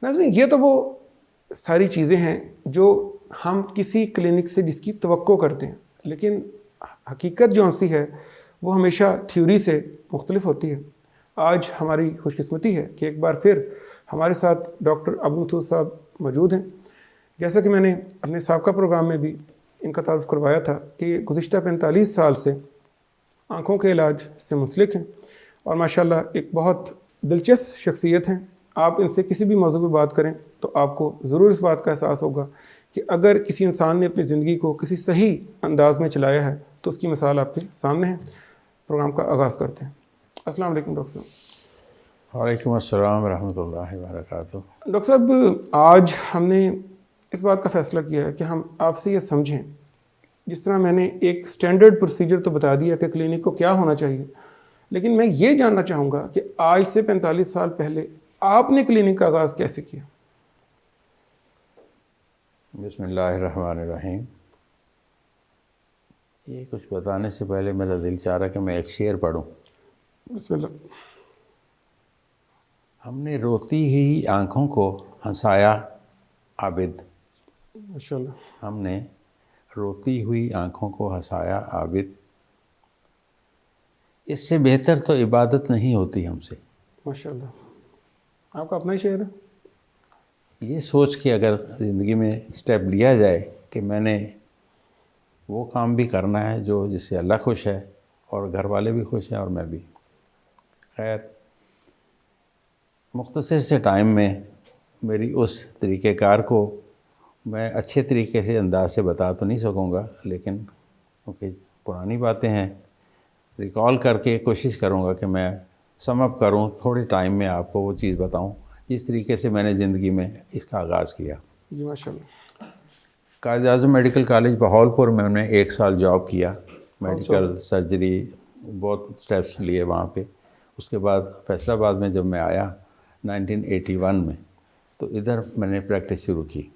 ناظرین یہ تو وہ ساری چیزیں ہیں جو ہم کسی کلینک سے جس کی توقع کرتے ہیں، لیکن حقیقت جو ایسی ہے وہ ہمیشہ تھیوری سے مختلف ہوتی ہے۔ آج ہماری خوش قسمتی ہے کہ ایک بار پھر ہمارے ساتھ ڈاکٹر عبد المسعود صاحب موجود ہیں۔ جیسا کہ میں نے اپنے سابقہ پروگرام میں بھی ان کا تعارف کروایا تھا کہ یہ گزشتہ 45 سال سے آنکھوں کے علاج سے منسلک ہیں اور ماشاءاللہ ایک بہت دلچسپ شخصیت ہیں۔ آپ ان سے کسی بھی موضوع پہ بات کریں تو آپ کو ضرور اس بات کا احساس ہوگا کہ اگر کسی انسان نے اپنی زندگی کو کسی صحیح انداز میں چلایا ہے تو اس کی مثال آپ کے سامنے ہے۔ پروگرام کا آغاز کرتے ہیں۔ السلام علیکم ڈاکٹر صاحب۔ وعلیکم السلام ورحمۃ اللہ وبرکاتہ۔ ڈاکٹر صاحب آج ہم نے اس بات کا فیصلہ کیا ہے کہ ہم آپ سے یہ سمجھیں، جس طرح میں نے ایک سٹینڈرڈ پروسیجر تو بتا دیا کہ کلینک کو کیا ہونا چاہیے، لیکن میں یہ جاننا چاہوں گا کہ آج سے 45 سال پہلے آپ نے کلینک کا آغاز کیسے کیا؟ بسم اللہ الرحمن الرحیم۔ یہ کچھ بتانے سے پہلے میرا دل چاہ رہا کہ میں ایک شعر پڑھوں۔ بسم اللہ۔ ہم نے روتی ہی آنکھوں کو ہنسایا عابد، ماشاءاللہ۔ ہم نے روتی ہوئی آنکھوں کو ہنسایا عابد، اس سے بہتر تو عبادت نہیں ہوتی ہم سے۔ ماشاءاللہ، آپ کا اپنا ہی شعر ہے۔ یہ سوچ کے اگر زندگی میں سٹیپ لیا جائے کہ میں نے وہ کام بھی کرنا ہے جو جس سے اللہ خوش ہے اور گھر والے بھی خوش ہیں اور میں بھی۔ خیر، مختصر سے ٹائم میں میری اس طریقہ کار کو میں اچھے طریقے سے انداز سے بتا تو نہیں سکوں گا، لیکن کیونکہ پرانی باتیں ہیں ریکال کر کے کوشش کروں گا کہ میں سم اپ کروں، تھوڑے ٹائم میں آپ کو وہ چیز بتاؤں جس طریقے سے میں نے زندگی میں اس کا آغاز کیا۔ جی ماشاءاللہ۔ قائد اعظم میڈیکل کالج بہاولپور میں نے 1 سال جاب کیا، میڈیکل سرجری بہت سٹیپس لیے وہاں پہ۔ اس کے بعد فیصل آباد میں جب میں آیا 1981 میں، تو ادھر میں نے پریکٹس شروع کی۔